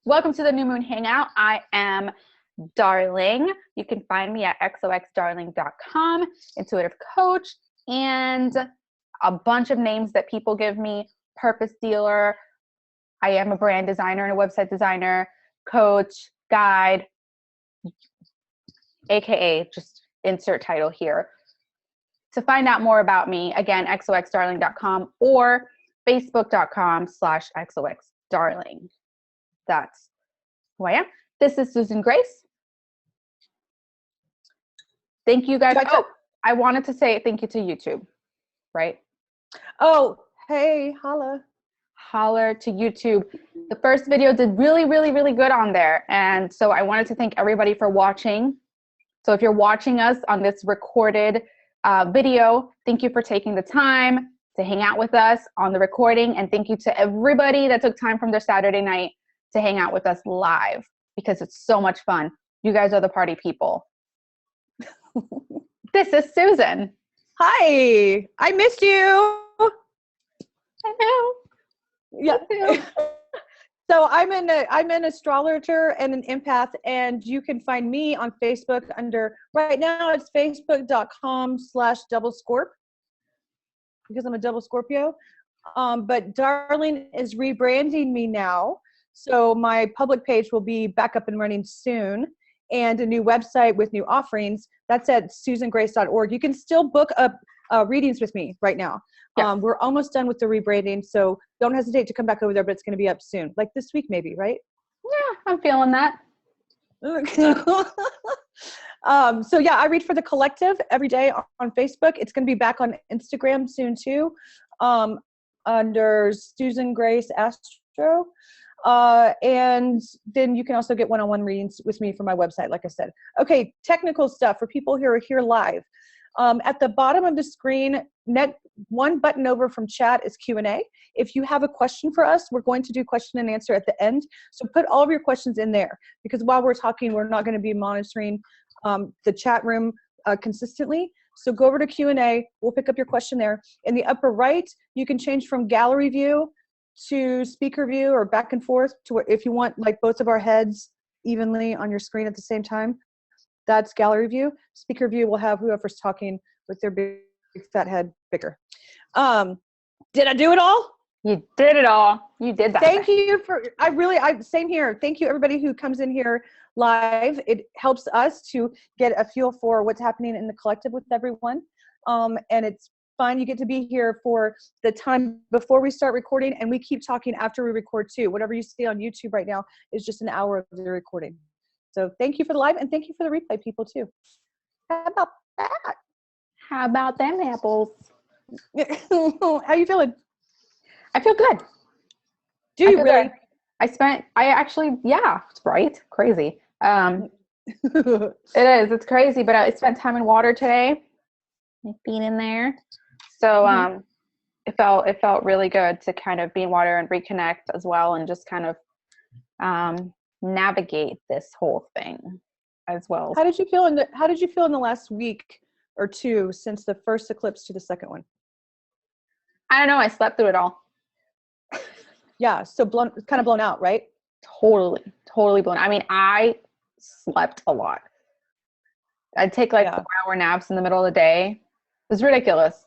Welcome to the New Moon Hangout. I am Darling. You can find me at xoxdarling.com, intuitive coach, and a bunch of names that people give me: purpose dealer. I am a brand designer and a website designer, coach, guide, AKA just insert title here. To find out more about me, again, xoxdarling.com or facebook.com/xoxdarling. That's who I am. This is Susan Grace. Thank you guys. Oh, I wanted to say thank you to YouTube, right? Oh, hey, holla. Holler to YouTube. The first video did really, really, really good on there. And so I wanted to thank everybody for watching. So if you're watching us on this recorded video, thank you for taking the time to hang out with us on the recording. And thank you to everybody that took time from their Saturday night to hang out with us live, because it's so much fun. You guys are the party people. This is Susan. Hi, I missed you. I know. Yeah. So I'm an astrologer and an empath, and you can find me on Facebook under, right now it's facebook.com/doublescorp, because I'm a double Scorpio. But Darling is rebranding me now. So my public page will be back up and running soon, and a new website with new offerings. That's at susangrace.org. You can still book up readings with me right now. Yes. We're almost done with the rebranding, so don't hesitate to come back over there, but it's going to be up soon. Like this week maybe, right? Yeah, I'm feeling that. So yeah, I read for the collective every day on Facebook. It's going to be back on Instagram soon too, under Susan Grace Astro. And then you can also get one-on-one readings with me from my website, like I said. Okay, technical stuff for people who are here live. At the bottom of the screen, one button over from chat is Q&A. If you have a question for us, we're going to do question and answer at the end. So put all of your questions in there, because while we're talking, we're not going to be monitoring the chat room consistently. So go over to Q&A. We'll pick up your question there. In the upper right, you can change from gallery view to speaker view, or back and forth to where, if you want like both of our heads evenly on your screen at the same time, that's gallery view. Speaker view will have whoever's talking with their big fat head bigger. Did I do it all? You did it all. You did that. Thank you for, same here. Thank you everybody who comes in here live. It helps us to get a feel for what's happening in the collective with everyone. And it's fun. You get to be here for the time before we start recording, and we keep talking after we record too. Whatever you see on YouTube right now is just an hour of the recording. So thank you for the live, and thank you for the replay people too. How about that? How about them apples? How you feeling? I feel good. Do you really? Yeah, it's right. Crazy. It is. It's crazy, but I spent time in water today. My feet in there. So it felt really good to kind of be in water and reconnect as well, and just kind of navigate this whole thing as well. How did you feel in the last week or two since the first eclipse to the second one? I don't know. I slept through it all. Yeah. So kind of blown out, right? Totally blown. I mean, I slept a lot. I'd take 4-hour naps in the middle of the day. It was ridiculous.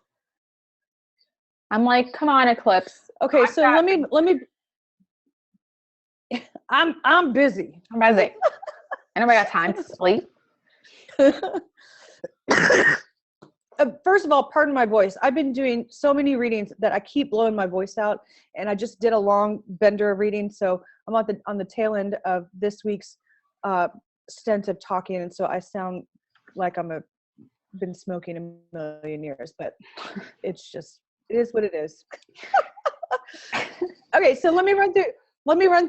I'm like, come on, Eclipse. Okay. So let me, I'm busy. Anybody got time to sleep? First of all, pardon my voice. I've been doing so many readings that I keep blowing my voice out, and I just did a long bender of reading, so I'm on the tail end of this week's stint of talking, and so I sound like been smoking a million years, but it is what it is. Okay, so let me run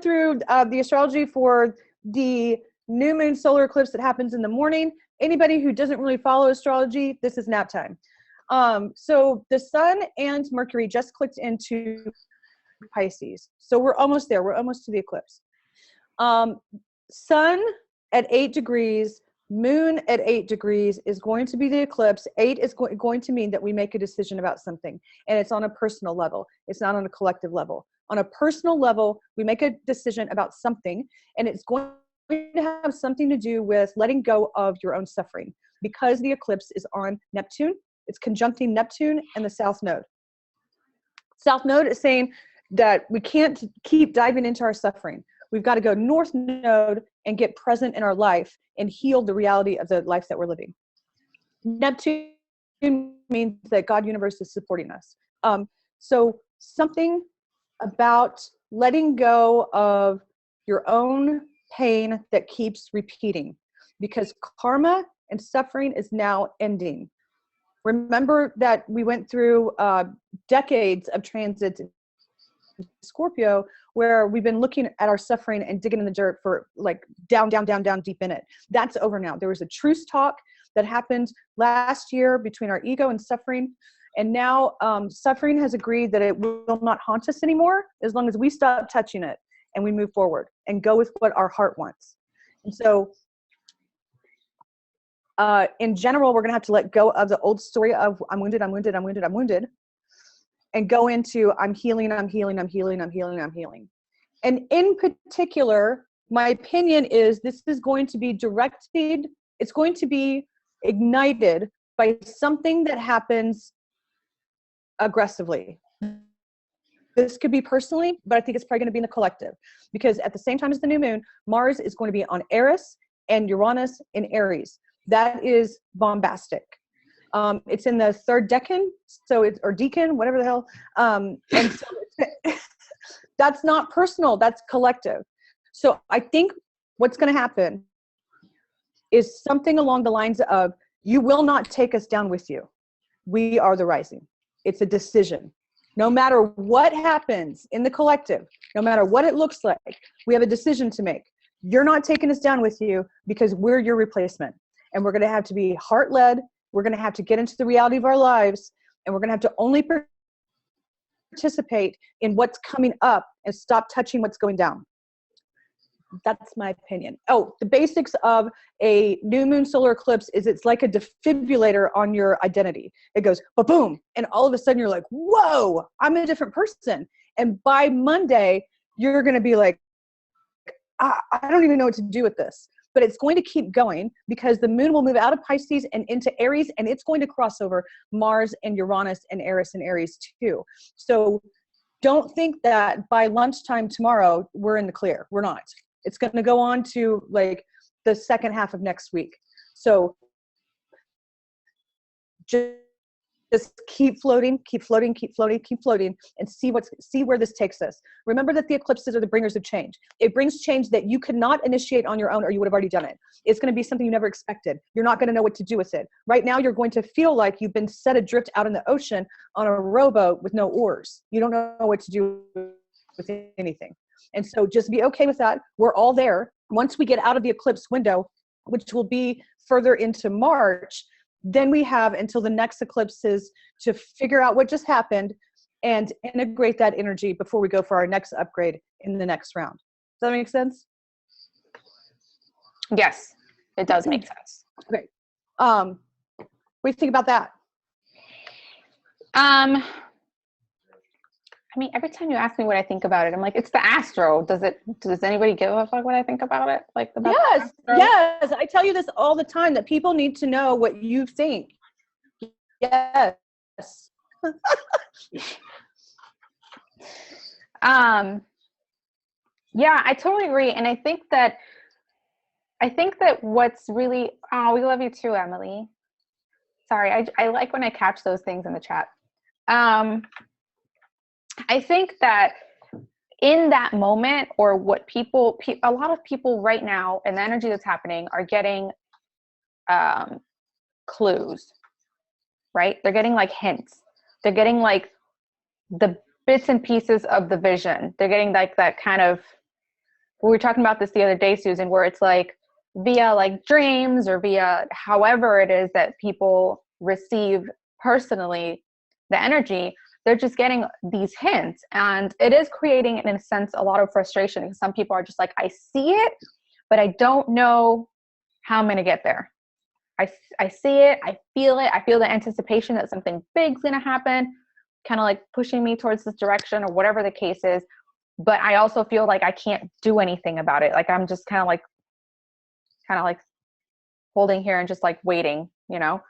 through the astrology for the new moon solar eclipse that happens in the morning. Anybody who doesn't really follow astrology, this is nap time. So the sun and Mercury just clicked into Pisces. So we're almost there. We're almost to the eclipse. Sun at 8 degrees, moon at 8 degrees is going to be the eclipse. 8 is going to mean that we make a decision about something, and it's on a personal level. It's not on a collective level. On a personal level, we make a decision about something, and it's going to have something to do with letting go of your own suffering, because the eclipse is on Neptune. It's conjuncting Neptune and the South Node. South Node is saying that we can't keep diving into our suffering. We've got to go North Node and get present in our life and heal the reality of the life that we're living. Neptune means that God universe is supporting us. So something about letting go of your own pain that keeps repeating, because karma and suffering is now ending. Remember that we went through decades of transits in Scorpio, where we've been looking at our suffering and digging in the dirt for like down deep in it. That's over now. There was a truce talk that happened last year between our ego and suffering. And now suffering has agreed that it will not haunt us anymore as long as we stop touching it and we move forward and go with what our heart wants. And so in general, we're going to have to let go of the old story of I'm wounded, and go into I'm healing. And in particular, my opinion is this is going to be directed, it's going to be ignited by something that happens aggressively. This could be personally, but I think it's probably going to be in the collective, because at the same time as the new moon, Mars is going to be on Eris and Uranus in Aries. That is bombastic. It's in the third decan, so it's, or decan, whatever the hell. And so that's not personal, that's collective. So I think what's going to happen is something along the lines of, you will not take us down with you. We are the rising. It's a decision. No matter what happens in the collective, no matter what it looks like, we have a decision to make. You're not taking us down with you because we're your replacement. And we're going to have to be heart-led. We're going to have to get into the reality of our lives. And we're going to have to only participate in what's coming up and stop touching what's going down. That's my opinion. Oh, the basics of a new moon solar eclipse is it's like a defibrillator on your identity. It goes ba-boom, and all of a sudden you're like, whoa, I'm a different person. And by Monday, you're going to be like, I don't even know what to do with this. But it's going to keep going because the moon will move out of Pisces and into Aries, and it's going to cross over Mars and Uranus and Eris and Aries too. So don't think that by lunchtime tomorrow, we're in the clear. We're not. It's going to go on to like the second half of next week. So just keep floating, and see where this takes us. Remember that the eclipses are the bringers of change. It brings change that you could not initiate on your own, or you would have already done it. It's going to be something you never expected. You're not going to know what to do with it. Right now, you're going to feel like you've been set adrift out in the ocean on a rowboat with no oars. You don't know what to do with anything. And so just be okay with that. We're all there. Once we get out of the eclipse window, which will be further into March, then we have until the next eclipses to figure out what just happened and integrate that energy before we go for our next upgrade in the next round. Does that make sense? Yes, it does make sense. Okay. What do you think about that? I mean, every time you ask me what I think about it, I'm like, it's the astro. Does anybody give a fuck what I think about it? Like, about yes. I tell you this all the time, that people need to know what you think. Yes. Yeah, I totally agree. And I think that what's really, oh, we love you too, Emily. Sorry. I like when I catch those things in the chat. I think that in that moment, or what a lot of people right now, and the energy that's happening, are getting clues, right? They're getting like hints. They're getting like the bits and pieces of the vision. They're getting like that kind of, we were talking about this the other day, Susan, where it's like via like dreams, or via however it is that people receive personally the energy. They're just getting these hints, and it is creating, in a sense, a lot of frustration, because some people are just like, I see it, but I don't know how I'm going to get there. I see it. I feel the anticipation that something big's going to happen, kind of like pushing me towards this direction, or whatever the case is. but I also feel like I can't do anything about it. Like I'm just kind of like holding here and just like waiting, you know?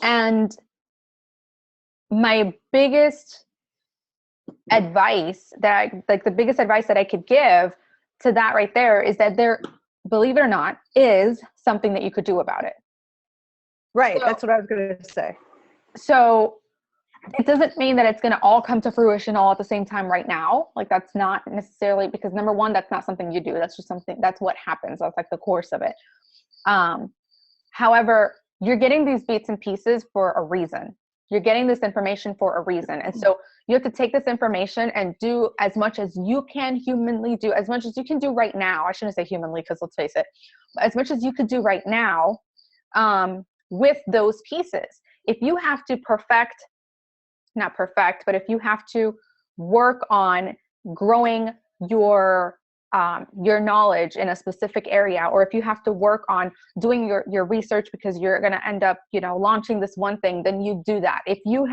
And my biggest advice the biggest advice that I could give to that right there is that there, believe it or not, is something that you could do about it. Right. So, that's what I was going to say. So it doesn't mean that it's going to all come to fruition all at the same time right now. Like that's not necessarily, because number one, that's not something you do. That's just something, that's what happens. That's like the course of it. However, you're getting these bits and pieces for a reason. You're getting this information for a reason. And so you have to take this information and do as much as you can humanly do, as much as you can do right now. I shouldn't say humanly, because let's face it, as much as you could do right now with those pieces. If you have to not perfect, but if you have to work on growing your knowledge in a specific area, or if you have to work on doing your research because you're going to end up, launching this one thing, then you do that. If you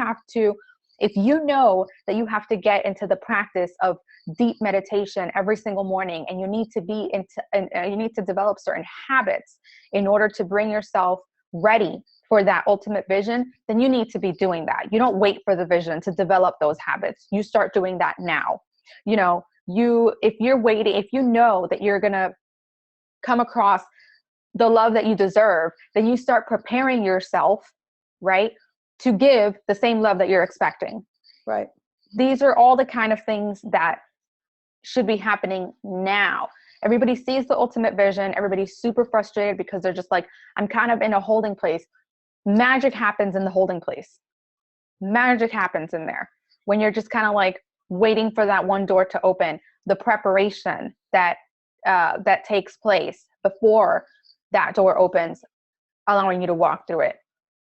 know that you have to get into the practice of deep meditation every single morning, and you need to develop certain habits in order to bring yourself ready for that ultimate vision, then you need to be doing that. You don't wait for the vision to develop those habits. You start doing that now. If you know that you're going to come across the love that you deserve, then you start preparing yourself, right, to give the same love that you're expecting. Right. These are all the kind of things that should be happening now. Everybody sees the ultimate vision. Everybody's super frustrated because they're just like, I'm kind of in a holding place. Magic happens in the holding place. Magic happens in there when you're just kind of like waiting for that one door to open. The preparation that takes place before that door opens, allowing you to walk through it.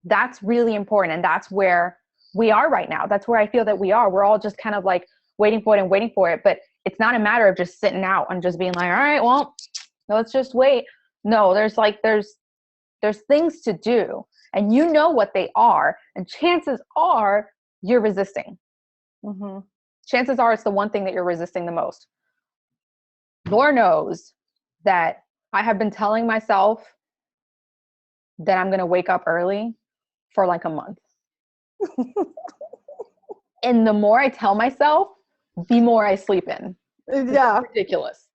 That's really important, and that's where we are right now. That's where I feel that we are. We're all just kind of like waiting for it, but it's not a matter of just sitting out and just being like, all right, well, let's just wait. No, there's things to do, and you know what they are, and chances are you're resisting. Mm-hmm. Chances are it's the one thing that you're resisting the most. Lord knows that I have been telling myself that I'm going to wake up early for like a month. And the more I tell myself, the more I sleep in. Yeah. It's ridiculous.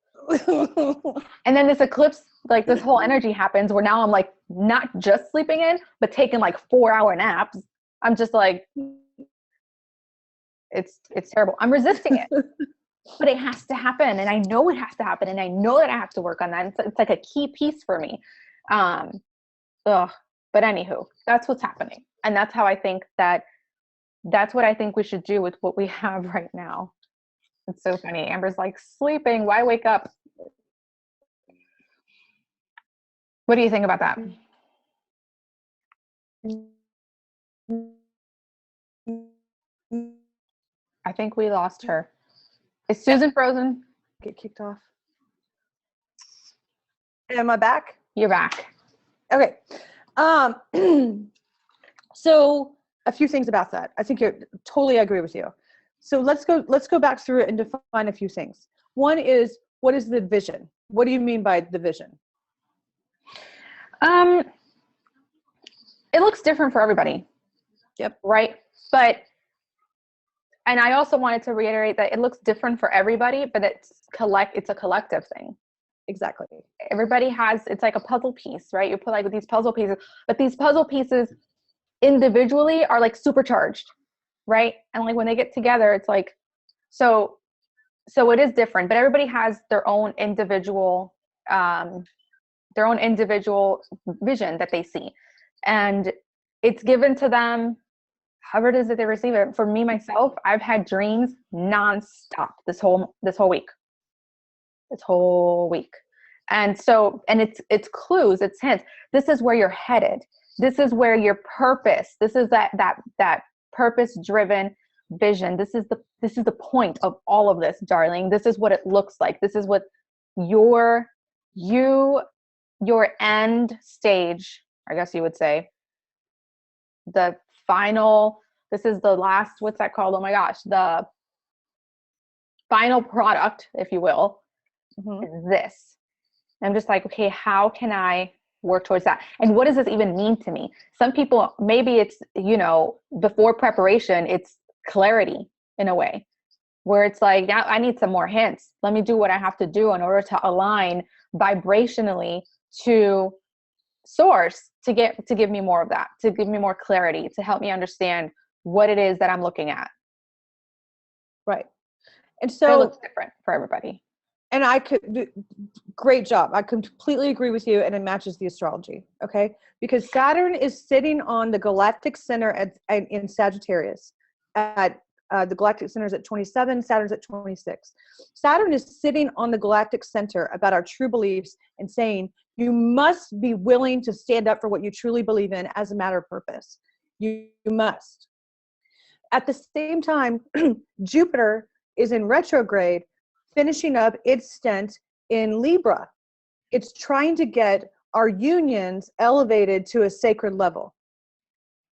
And then this eclipse, like this whole energy happens where now I'm like not just sleeping in, but taking like 4-hour naps. I'm just like, it's terrible. I'm resisting it, but it has to happen. And I know it has to happen. And I know that I have to work on that. It's like a key piece for me. But anywho, that's what's happening. And that's how I think that's what I think we should do with what we have right now. It's so funny. Amber's like, sleeping, why wake up? What do you think about that? I think we lost her. Is Susan frozen? Get kicked off. Am I back? You're back. Okay. So a few things about that. I think totally agree with you. So let's go back through it and define a few things. One is, what is the vision? What do you mean by the vision? It looks different for everybody. Yep. Right. And I also wanted to reiterate that it looks different for everybody, but it's a collective thing. Exactly. Everybody it's like a puzzle piece, right? You put like these puzzle pieces, but these puzzle pieces individually are like supercharged, right? And like when they get together, it's like, so it is different, but everybody has their own individual vision that they see, and it's given to them however it is that they receive it. For me, myself, I've had dreams nonstop this whole week. And it's clues, it's hints. This is where you're headed. This is where your purpose, this is that purpose-driven vision. This is the point of all of this, darling. This is what it looks like. This is what your end stage, I guess you would say, the final, this is the last, what's that called? Oh my gosh, final product, if you will, Mhm. is this. I'm just like, okay, how can I work towards that? And what does this even mean to me? Some people, maybe it's, you know, before preparation, it's clarity in a way where it's like, now I need some more hints. Let me do what I have to do in order to align vibrationally to source to give me more of that, to give me more clarity, to help me understand what it is that I'm looking at. Right. And It so, looks different for everybody. and great job. I completely agree with you, and it matches the astrology. Okay. Because Saturn is sitting on the galactic center in Sagittarius at the galactic center is at 27, Saturn's at 26. Saturn is sitting on the galactic center about our true beliefs and saying, you must be willing to stand up for what you truly believe in as a matter of purpose. You must. At the same time, Jupiter is in retrograde, finishing up its stint in Libra. It's trying to get our unions elevated to a sacred level.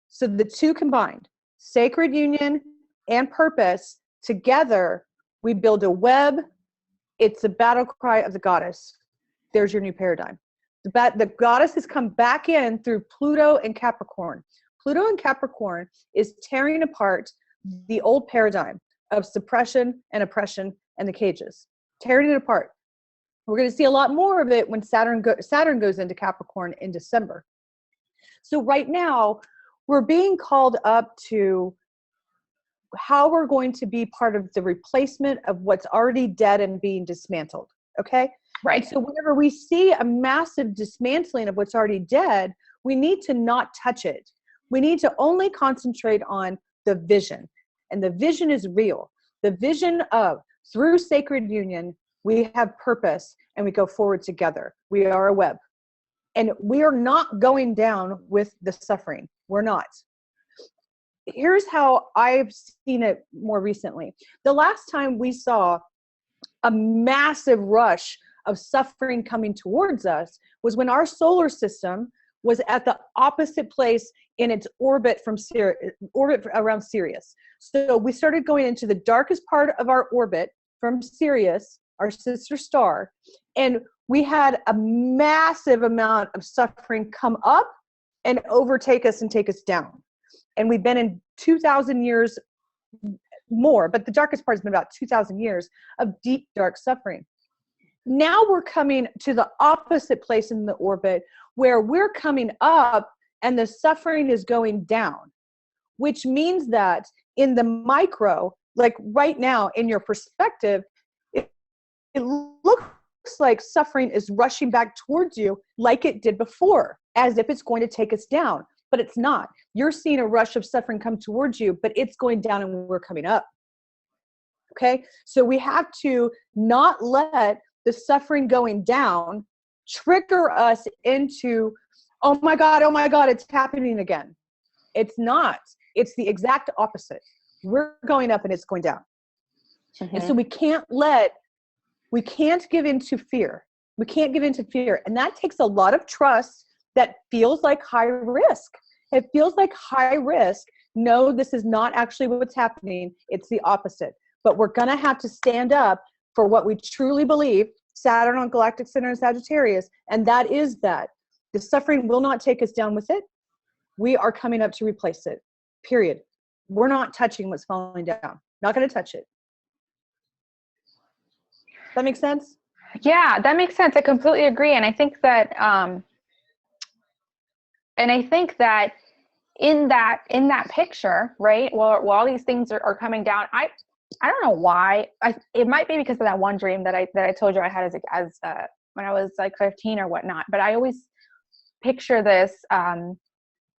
So the two combined, sacred union and purpose, together, we build a web. It's the battle cry of the goddess. There's your new paradigm. The goddess has come back in through Pluto and Capricorn. Pluto and Capricorn is tearing apart the old paradigm of suppression and oppression and the cages, tearing it apart. We're going to see a lot more of it when Saturn goes into Capricorn in December. So right now, we're being called up to how we're going to be part of the replacement of what's already dead and being dismantled. Okay. Right. And so whenever we see a massive dismantling of what's already dead, we need to not touch it. We need to only concentrate on the vision. And the vision is real. The vision of, through sacred union, we have purpose and we go forward together. We are a web. And we are not going down with the suffering. We're not. Here's how I've seen it more recently. The last time we saw a massive rush of suffering coming towards us was when our solar system was at the opposite place in its orbit around Sirius. So we started going into the darkest part of our orbit from Sirius, our sister star, and we had a massive amount of suffering come up and overtake us and take us down. And we've been in 2,000 years more, but the darkest part has been about 2,000 years of deep, dark suffering. Now we're coming to the opposite place in the orbit where we're coming up and the suffering is going down, which means that in the micro, like right now in your perspective, it looks like suffering is rushing back towards you like it did before, as if it's going to take us down, but it's not. You're seeing a rush of suffering come towards you, but it's going down and we're coming up. Okay, so we have to not let the suffering going down trigger us into, oh my God, it's happening again. It's not. It's the exact opposite. We're going up and it's going down. Mm-hmm. And so we can't give in to fear. We can't give in to fear. And that takes a lot of trust that feels like high risk. It feels like high risk. No, this is not actually what's happening. It's the opposite. But we're going to have to stand up for what we truly believe, Saturn on galactic center in Sagittarius, and that is that the suffering will not take us down with it. We are coming up to replace it, period. We're not touching what's falling down. Not going to touch it. Does that make sense? Yeah, that makes sense. I completely agree. And I think that, in that picture, right, while all these things are coming down, I don't know why. It might be because of that one dream that I told you I had as when I was like 15 or whatnot. But I always picture this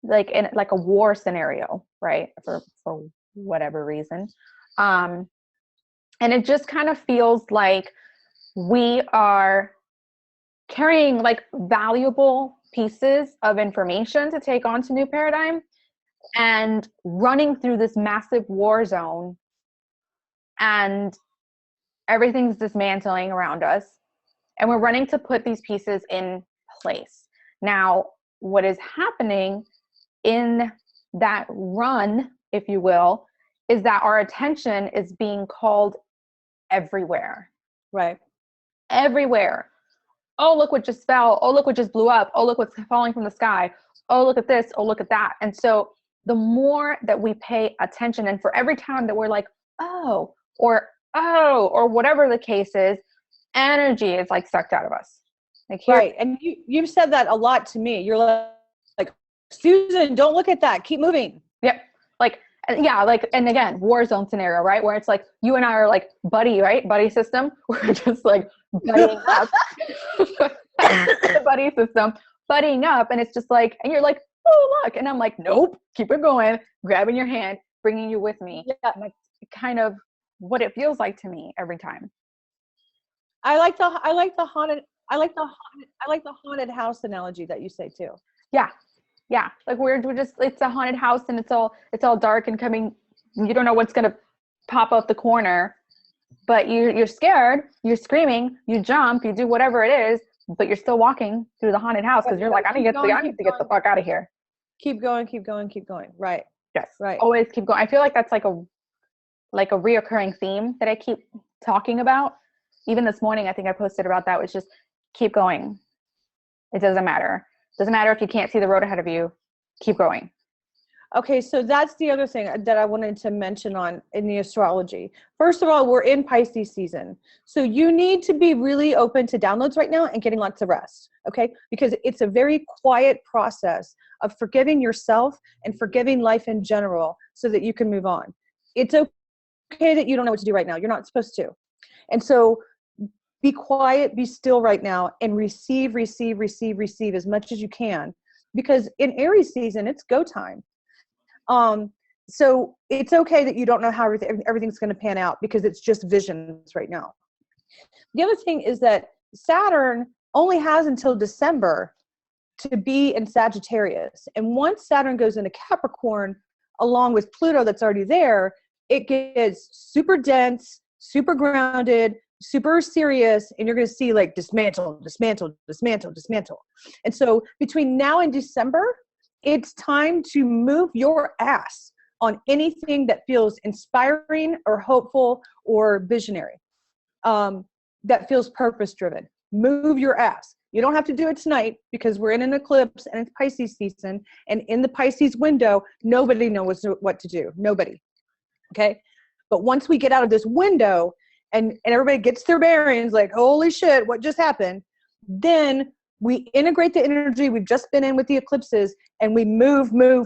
like in like a war scenario, right? For whatever reason, and it just kind of feels like we are carrying like valuable pieces of information to take on to New Paradigm and running through this massive war zone. And everything's dismantling around us and we're running to put these pieces in place. Now, what is happening in that run, if you will, is that our attention is being called everywhere. Right. Everywhere. Oh, look what just fell. Oh, look what just blew up. Oh, look what's falling from the sky. Oh, look at this. Oh, look at that. And so the more that we pay attention, and for every time that we're like, oh, or whatever the case is, energy is like sucked out of us. Like here, Right. And you've said that a lot to me. You're like, Susan, don't look at that. Keep moving. Yep. Like, yeah, like, and again, war zone scenario, right? Where it's like you and I are like buddy, right? Buddy system. We're just like buddying up. The buddy system, buddying up. And it's just like, and you're like, oh, look. And I'm like, nope, keep it going. Grabbing your hand, bringing you with me. Yeah. And that's kind of what it feels like to me every time. I like the haunted house analogy that you say too. Yeah. Yeah. Like we're just, it's a haunted house and it's all dark and coming, you don't know what's going to pop up the corner, but you're scared, you're screaming, you jump, you do whatever it is, but you're still walking through the haunted house because you're like, I need to get the fuck out of here. Keep going. Right. Yes. Right. Always keep going. I feel like that's like a reoccurring theme that I keep talking about. Even this morning, I think I posted about that, was just keep going. It doesn't matter. It doesn't matter if you can't see the road ahead of you. Keep going. Okay, so that's the other thing that I wanted to mention in the astrology. First of all, we're in Pisces season. So you need to be really open to downloads right now and getting lots of rest, okay? Because it's a very quiet process of forgiving yourself and forgiving life in general so that you can move on. It's okay that you don't know what to do right now. You're not supposed to. And so be quiet, be still right now, and receive as much as you can. Because in Aries season, it's go time. So it's okay that you don't know how everything's going to pan out because it's just visions right now. The other thing is that Saturn only has until December to be in Sagittarius. And once Saturn goes into Capricorn, along with Pluto that's already there, it gets super dense, super grounded, super serious, and you're going to see like dismantle. And so between now and December, it's time to move your ass on anything that feels inspiring or hopeful or visionary, that feels purpose-driven. Move your ass. You don't have to do it tonight because we're in an eclipse and it's Pisces season. And in the Pisces window, nobody knows what to do. Nobody. Okay? But once we get out of this window and everybody gets their bearings, like, holy shit, what just happened? Then we integrate the energy we've just been in with the eclipses and we move. We're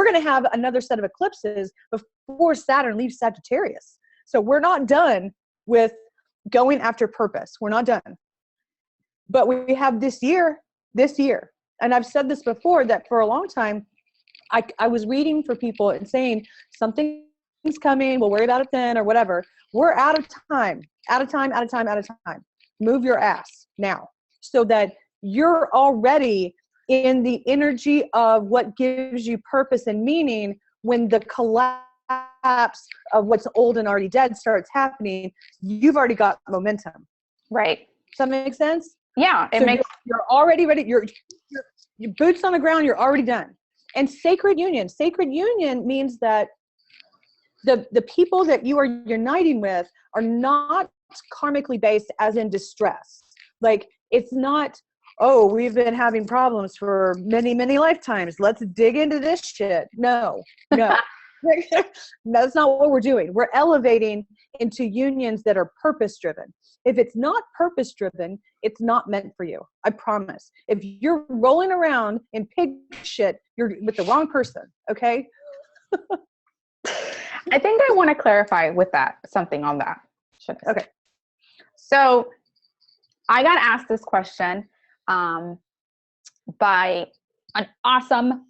going to have another set of eclipses before Saturn leaves Sagittarius. So we're not done with going after purpose. We're not done. But we have this year. And I've said this before, that for a long time, I was reading for people and saying something's coming, we'll worry about it then or whatever. We're out of time. Move your ass now so that you're already in the energy of what gives you purpose and meaning when the collapse of what's old and already dead starts happening. You've already got momentum. Right. Does that make sense? Yeah. You're already ready. Your boots on the ground. You're already done. And sacred union means that the people that you are uniting with are not karmically based as in distress. Like, it's not, oh, we've been having problems for many, many lifetimes. Let's dig into this shit. No. That's not what we're doing. We're elevating into unions that are purpose-driven. If it's not purpose-driven, it's not meant for you. I promise. If you're rolling around in pig shit, you're with the wrong person, okay? I think I want to clarify with that, something on that. Okay. So I got asked this question by an awesome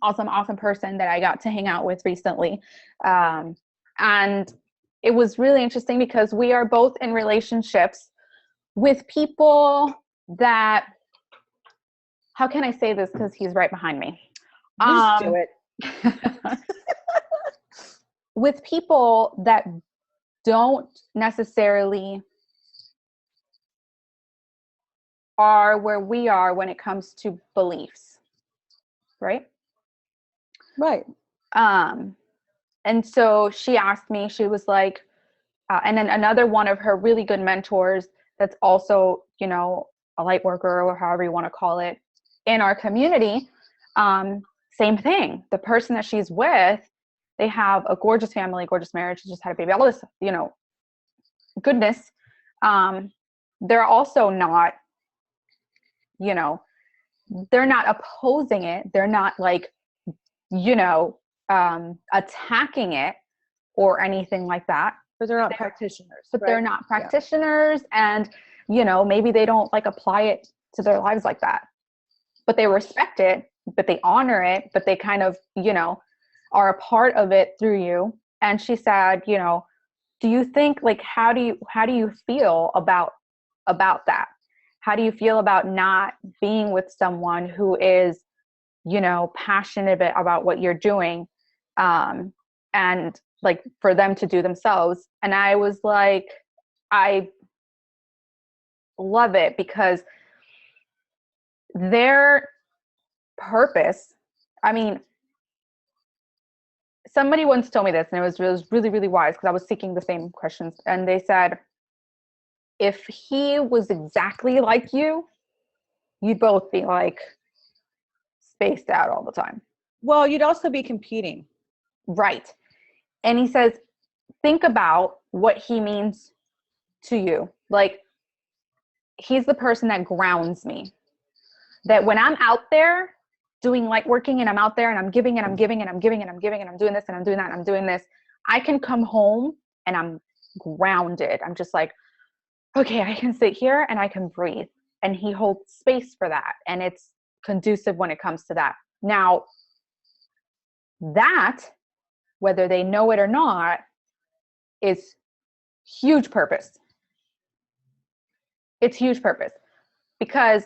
person that I got to hang out with recently. And it was really interesting because we are both in relationships with people that, how can I say this? Because he's right behind me. Just do it. With people that don't necessarily are where we are when it comes to beliefs, right? Right. And so she asked me, she was like, And then another one of her really good mentors that's also, you know, a light worker or however you want to call it in our community, same thing. The person that she's with, they have a gorgeous family, gorgeous marriage, just had a baby, all this, you know, goodness. They're also not, you know, they're not opposing it. They're not like, you know, attacking it or anything like that. But they're not practitioners. But right? they're not practitioners, and, you know, maybe they don't like apply it to their lives like that. But they respect it, but they honor it, but they kind of, you know, are a part of it through you. And she said, you know, do you think, like, how do you feel about that? How do you feel about not being with someone who is, you know, passionate about what you're doing, and like for them to do themselves? And I was like, I love it, because their purpose, I mean, somebody once told me this, and it was really, really wise, because I was seeking the same questions. And they said, if he was exactly like you, you'd both be like spaced out all the time. Well, you'd also be competing. Right. And he says, think about what he means to you. Like, he's the person that grounds me. That when I'm out there doing light working, and I'm out there and I'm giving and I'm giving and I'm giving and I'm giving and I'm doing this and I'm doing that and I'm doing this, I can come home and I'm grounded. I'm just like, okay, I can sit here and I can breathe. And he holds space for that. And it's conducive when it comes to that. Now, that, whether they know it or not, is huge purpose. It's huge purpose, because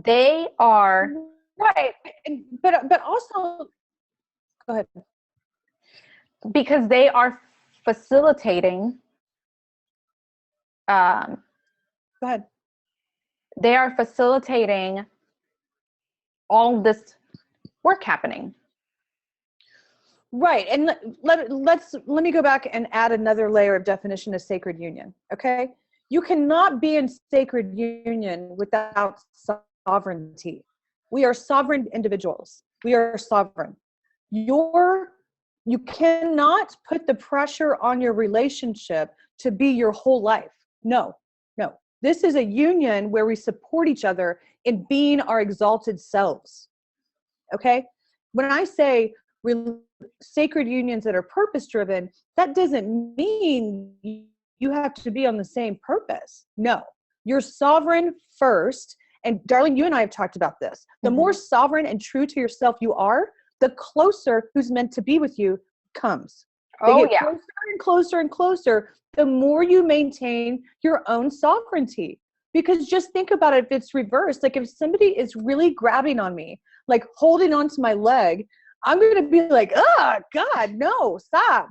they are right. But also, go ahead. Because they are facilitating. Go ahead. They are facilitating all this work happening. Right. And let me go back and add another layer of definition of sacred union. Okay. You cannot be in sacred union without sovereignty. We are sovereign individuals. We are sovereign. You cannot put the pressure on your relationship to be your whole life. No. This is a union where we support each other in being our exalted selves. Okay. When I say sacred unions that are purpose driven, that doesn't mean you have to be on the same purpose. No, you're sovereign first. And darling, you and I have talked about this. The more sovereign and true to yourself you are, the closer who's meant to be with you comes. They get closer and closer and closer, the more you maintain your own sovereignty. Because just think about it, if it's reversed, like if somebody is really grabbing on me, like holding onto my leg, I'm going to be like, oh, God, no, stop.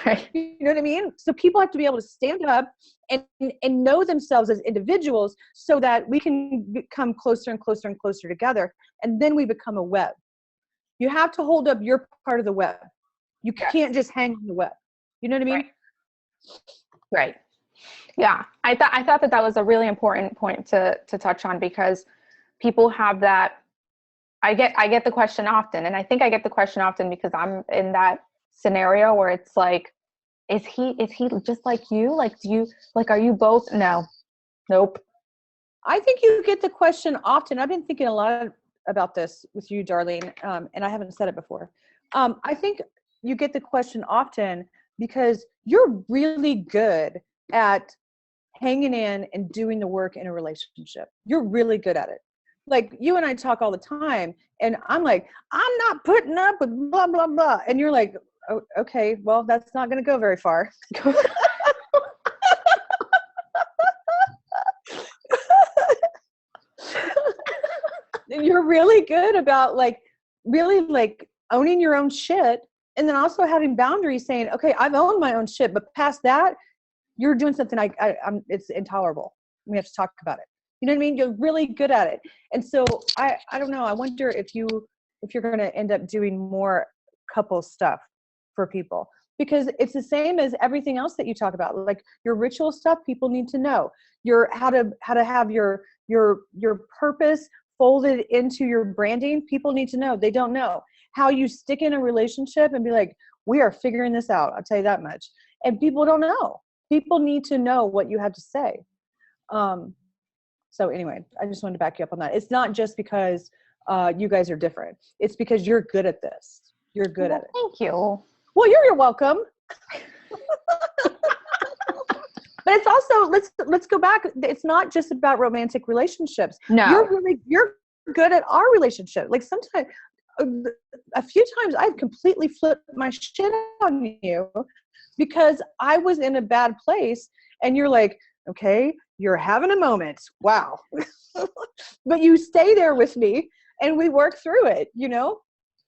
Right. You know what I mean? So people have to be able to stand up and know themselves as individuals so that we can become closer and closer and closer together. And then we become a web. You have to hold up your part of the web. You can't just hang on the web. You know what I mean? Right. Yeah. I thought that was a really important point to touch on, because people have that. I get the question often, and I think I get the question often because I'm in that scenario where it's like, is he just like you? Like, are you both? No. Nope. I think you get the question often. I've been thinking a lot about this with you, Darlene, and I haven't said it before. I think you get the question often because you're really good at hanging in and doing the work in a relationship. You're really good at it. Like you and I talk all the time, and I'm like, I'm not putting up with blah, blah, blah. And you're like, oh, okay, well, that's not going to go very far. You're really good about really owning your own shit, and then also having boundaries saying, okay, I've owned my own shit, but past that, you're doing something it's intolerable. We have to talk about it. You know what I mean? You're really good at it. And so I don't know. I wonder if you're going to end up doing more couple stuff for people. because it's the same as everything else that you talk about. Like your ritual stuff, people need to know. Your how to have your purpose folded into your branding, people need to know. They don't know. How you stick in a relationship and be like, we are figuring this out, I'll tell you that much. And people don't know. People need to know what you have to say. So anyway, I just wanted to back you up on that. It's not just because you guys are different. It's because you're good at this. You're good at it. Thank you. Well, you're welcome. But it's also, let's go back. It's not just about romantic relationships. No. You're good at our relationship. Like sometimes, a few times I've completely flipped my shit on you because I was in a bad place and you're like, okay, you're having a moment. Wow. But you stay there with me and we work through it, you know?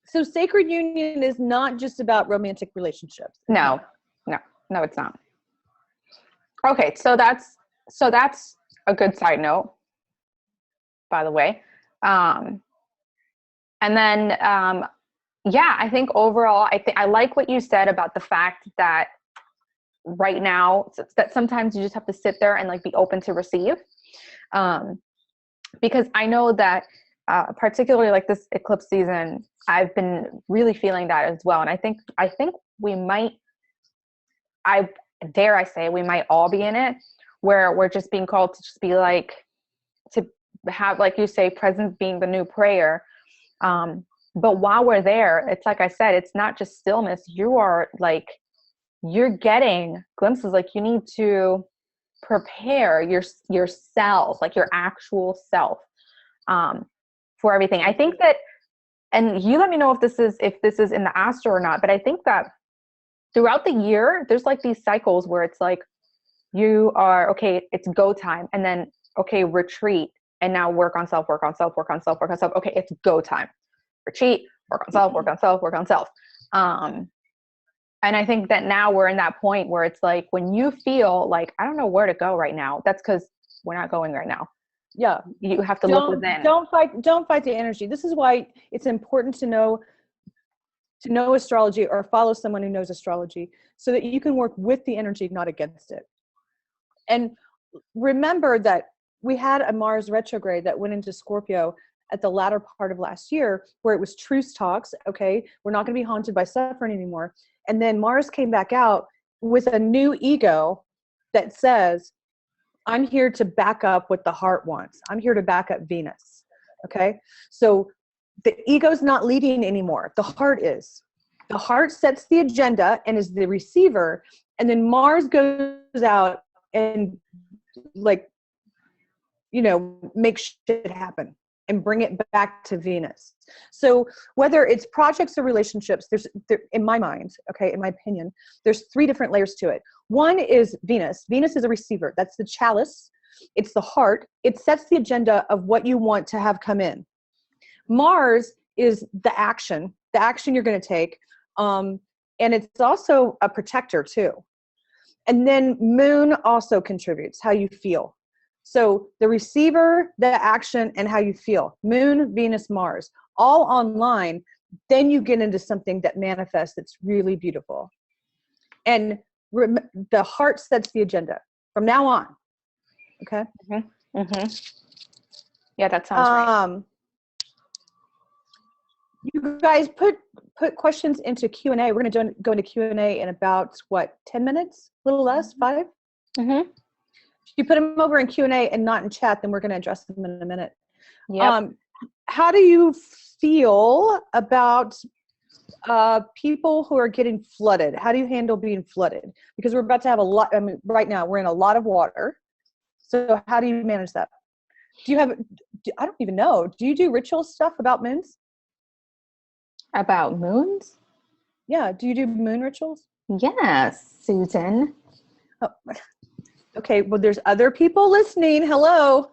So sacred union is not just about romantic relationships. No, it's not. Okay, so that's a good side note, by the way. And then, yeah, I think overall, I like what you said about the fact that right now, that sometimes you just have to sit there and like be open to receive. Because I know that particularly like this eclipse season, I've been really feeling that as well. And I think we might, I dare I say, we might all be in it, where we're just being called to just be like, to have, like you say, presence being the new prayer. But while we're there, it's like I said, it's not just stillness. You are like, you're getting glimpses, like you need to prepare yourself, like your actual self, for everything. I think that, and you let me know if this is in the astro or not, but I think that throughout the year, there's like these cycles where it's like, you are, okay, it's go time. And then, okay, retreat. And now work on self, work on self, work on self, work on self. Okay, it's go time. Retreat, work on self, work on self, work on self. And I think that now we're in that point where it's like, when you feel like, I don't know where to go right now, that's because we're not going right now. Yeah. You have to look within. Don't fight the energy. This is why it's important to know astrology or follow someone who knows astrology so that you can work with the energy, not against it. And remember that we had a Mars retrograde that went into Scorpio at the latter part of last year, where it was truce talks. Okay, we're not going to be haunted by suffering anymore. And then Mars came back out with a new ego that says, I'm here to back up what the heart wants. I'm here to back up Venus. Okay, so the ego's not leading anymore. The heart is. The heart sets the agenda and is the receiver. And then Mars goes out and, like, you know, make shit happen and bring it back to Venus. So whether it's projects or relationships, in my mind, okay, in my opinion, there's 3 different layers to it. One is Venus. Venus is a receiver. That's the chalice. It's the heart. It sets the agenda of what you want to have come in. Mars is the action you're going to take. And it's also a protector too. And then Moon also contributes how you feel. So the receiver, the action, and how you feel. Moon, Venus, Mars, all online. Then you get into something that manifests that's really beautiful. And the heart sets the agenda from now on. Okay? Mm-hmm. Mm-hmm. Yeah, that sounds right. You guys put questions into Q&A. We're going to go into Q&A in about, 10 minutes? A little less, 5? Mm-hmm. If you put them over in Q&A and not in chat, then we're going to address them in a minute. Yep. How do you feel about people who are getting flooded? How do you handle being flooded? Because we're about to have a lot, I mean, right now we're in a lot of water. So how do you manage that? I don't even know. Do you do ritual stuff about moons? About moons? Yeah. Do you do moon rituals? Yes, Susan. Oh. Okay. Well, there's other people listening. Hello.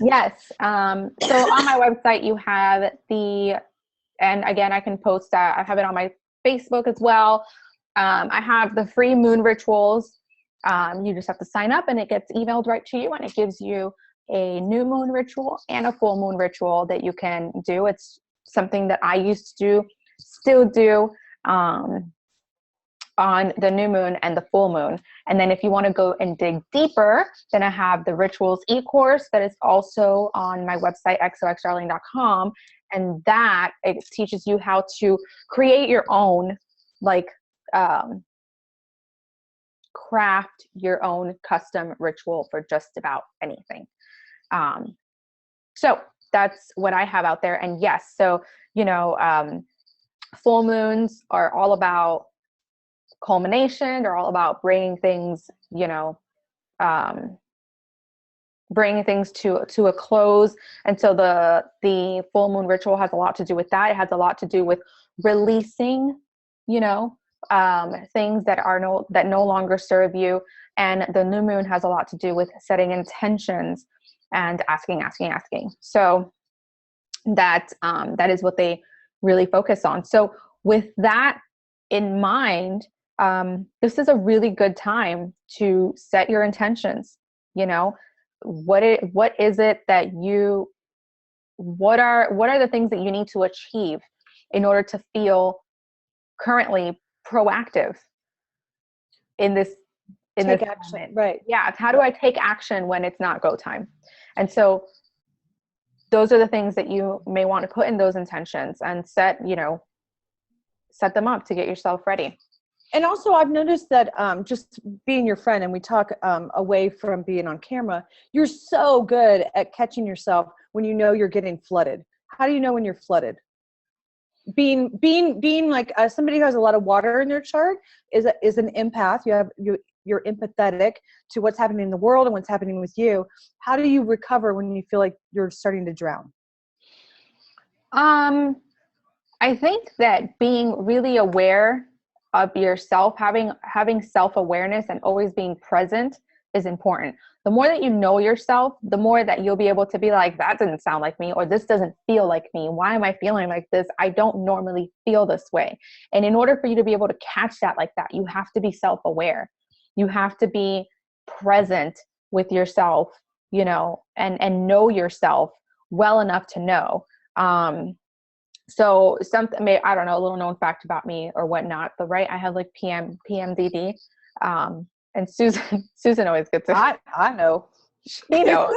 Yes. So on my website, you have and again, I can post that. I have it on my Facebook as well. I have the free moon rituals. You just have to sign up and it gets emailed right to you, and it gives you a new moon ritual and a full moon ritual that you can do. It's something that I used to do, still do. on the new moon and the full moon. And then if you want to go and dig deeper, then I have the Rituals e-course that is also on my website, xoxdarling.com. And that it teaches you how to create your own, like, craft your own custom ritual for just about anything. So that's what I have out there. And yes, so, full moons are all about culmination. They're all about bringing things, bringing things to a close. And so the full moon ritual has a lot to do with that. It has a lot to do with releasing, things that no longer serve you. And the new moon has a lot to do with setting intentions and asking. So that is what they really focus on. So with that in mind, this is a really good time to set your intentions. What is it that what are the things that you need to achieve in order to feel currently proactive in this action moment? right? Yeah, how do I take action when it's not go time? And so those are the things that you may want to put in those intentions and set them up to get yourself ready. And also I've noticed that just being your friend, and we talk away from being on camera, you're so good at catching yourself when you're getting flooded. How do you know when you're flooded? Being like somebody who has a lot of water in their chart is an empath. You're empathetic to what's happening in the world and what's happening with you. How do you recover when you feel like you're starting to drown? I think that being really aware of yourself, having self-awareness and always being present is important. The more that you know yourself, the more that you'll be able to be like, that didn't sound like me, or this doesn't feel like me. Why am I feeling like this? I don't normally feel this way. And in order for you to be able to catch that like that, you have to be self-aware. You have to be present with yourself, and know yourself well enough to know. So something, I don't know, a little known fact about me or whatnot, but right, I have like PMDD, and Susan always gets it. I know. She knows.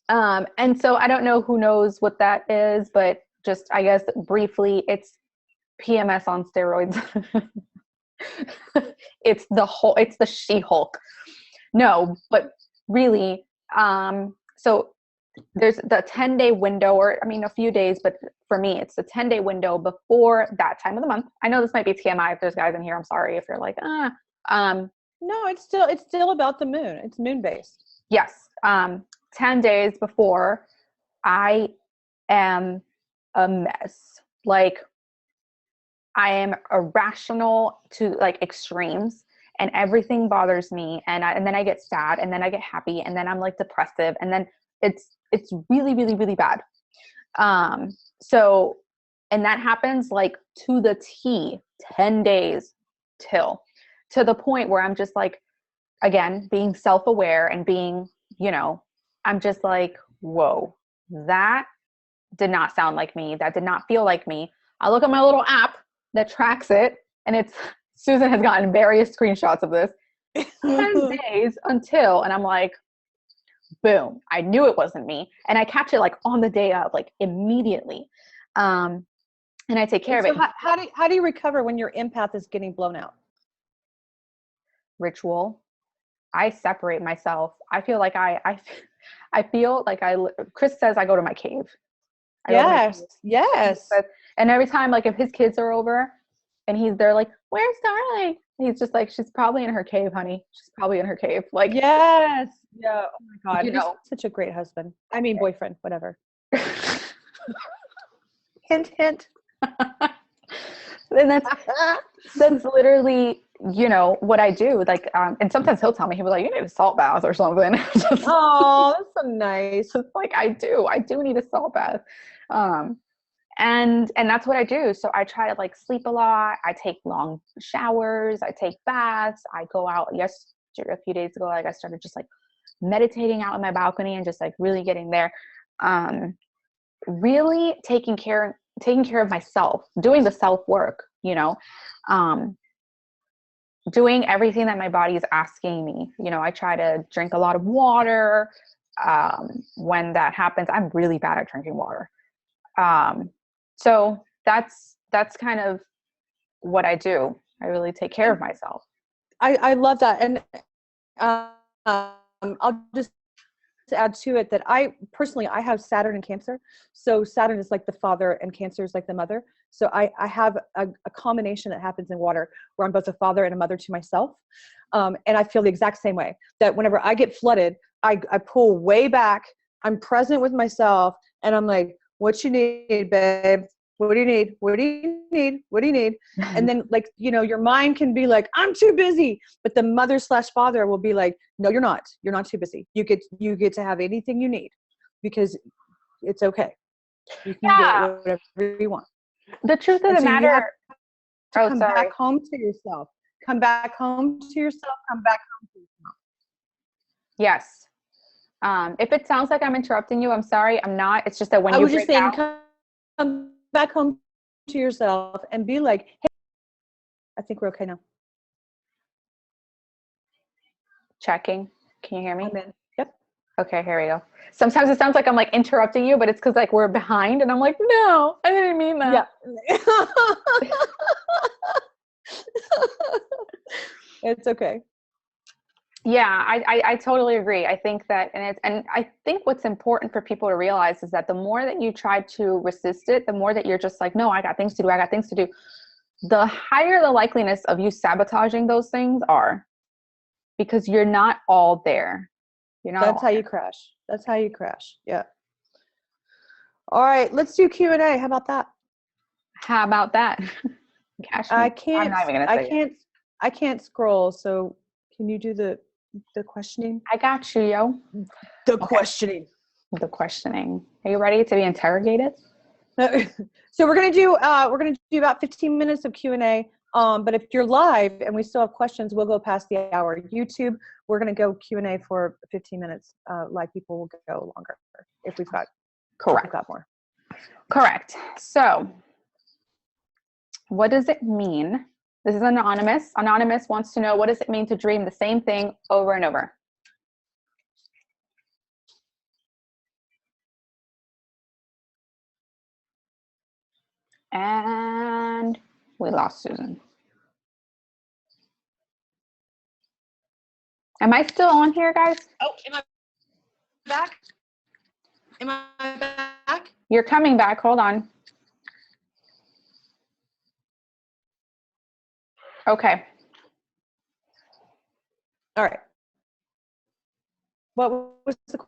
And so I don't know who knows what that is, but just, I guess briefly, it's PMS on steroids. It's the She-Hulk. No, but really, so there's the 10-day window, or a few days, but for me, it's the 10-day window before that time of the month. I know this might be TMI if there's guys in here. I'm sorry if you're like, no, it's still about the moon. It's moon based. Yes. 10 days before, I am a mess. Like, I am irrational to like extremes, and everything bothers me. And then I get sad, and then I get happy, and then I'm like depressive, and then it's really, really, really bad. So, and that happens like to the T, 10 days to the point where I'm just like, again, being self-aware and being, I'm just like, whoa, that did not sound like me. That did not feel like me. I look at my little app that tracks it, and Susan has gotten various screenshots of this. 10 days until, and I'm like, boom, I knew it wasn't me. And I catch it like on the day of, like immediately. And I take care of it. How do you recover when your empath is getting blown out? Ritual. I separate myself. I feel like I feel like Chris says I go to my cave. Yes. And every time, like if his kids are over and they're like, where's Darling? He's just like, she's probably in her cave, honey. She's probably in her cave. Like, yes. Yeah. Oh my God. He's such a great husband. I mean, boyfriend, whatever. Hint, hint. And that's literally, what I do. Like, and sometimes he'll tell me, he'll be like, you need a salt bath or something. Oh, that's so nice. Like, I do need a salt bath. And that's what I do. So I try to like sleep a lot. I take long showers. I take baths. I go out. A few days ago, like I started just like meditating out on my balcony and just like really getting there. Really taking care taking care of myself, doing the self work, you know, doing everything that my body is asking me. You know, I try to drink a lot of water. When that happens, I'm really bad at drinking water. So that's kind of what I do. I really take care of myself. I love that. And I'll just add to it that I have Saturn in Cancer. So Saturn is like the father and Cancer is like the mother. So I have a combination that happens in water where I'm both a father and a mother to myself. And I feel the exact same way, that whenever I get flooded, I pull way back. I'm present with myself and I'm like, what you need, babe? What do you need? What do you need? What do you need? And then, like, you know, your mind can be like, I'm too busy. But the mother/father will be like, no, you're not. You're not too busy. You get to have anything you need because it's okay. You can get whatever you want. The truth of the matter. Come back home to yourself. Come back home to yourself. Come back home to yourself. Yes. If it sounds like I'm interrupting you, I'm sorry. I'm not. It's just that when I you was just saying, out, come back home to yourself and be like, hey, I think we're okay now. Checking. Can you hear me? I'm in. Yep. Okay, here we go. Sometimes it sounds like I'm like interrupting you, but it's because like we're behind and I'm like, no, I didn't mean that. Yeah. It's okay. Yeah, I totally agree. I think that, and I think what's important for people to realize is that the more that you try to resist it, the more that you're just like, no, I got things to do. I got things to do. The higher the likeliness of you sabotaging those things are, because you're not all there. You're not. That's how you crash. That's how you crash. Yeah. All right, let's do Q&A. How about that? How about that? Cash I can't. I'm not even gonna say I can't scroll. So can you do the questioning? I got you, yo. The questioning. The questioning. Are you ready to be interrogated? So we're gonna do about 15 minutes of Q&A. But if you're live and we still have questions, we'll go past the hour. YouTube, we're gonna go Q&A for 15 minutes. Live people will go longer if we've got more. Correct. So what does it mean? This is anonymous. Anonymous wants to know, what does it mean to dream the same thing over and over? And we lost Susan. Am I still on here, guys? Oh, am I back? Am I back? You're coming back. Hold on. Okay. All right. What was the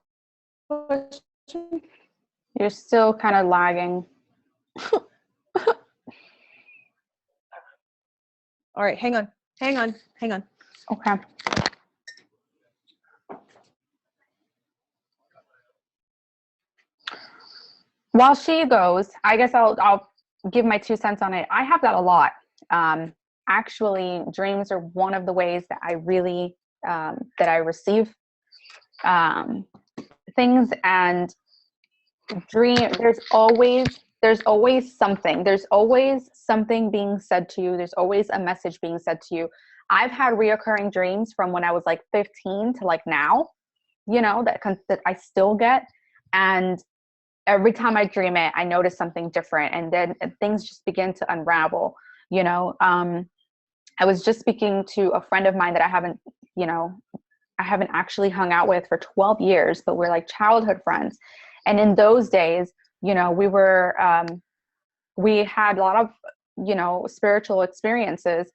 question? You're still kind of lagging. All right, hang on. Okay. While she goes, I guess I'll give my 2 cents on it. I have that a lot. Actually, dreams are one of the ways that I really that I receive things, and dream. There's always something. There's always something being said to you. There's always a message being said to you. I've had reoccurring dreams from when I was like 15 to like now, you know, that I still get. And every time I dream it, I notice something different. And then things just begin to unravel, you know. I was just speaking to a friend of mine that I haven't actually hung out with for 12 years, but we're like childhood friends. And in those days, you know, we had a lot of, you know, spiritual experiences,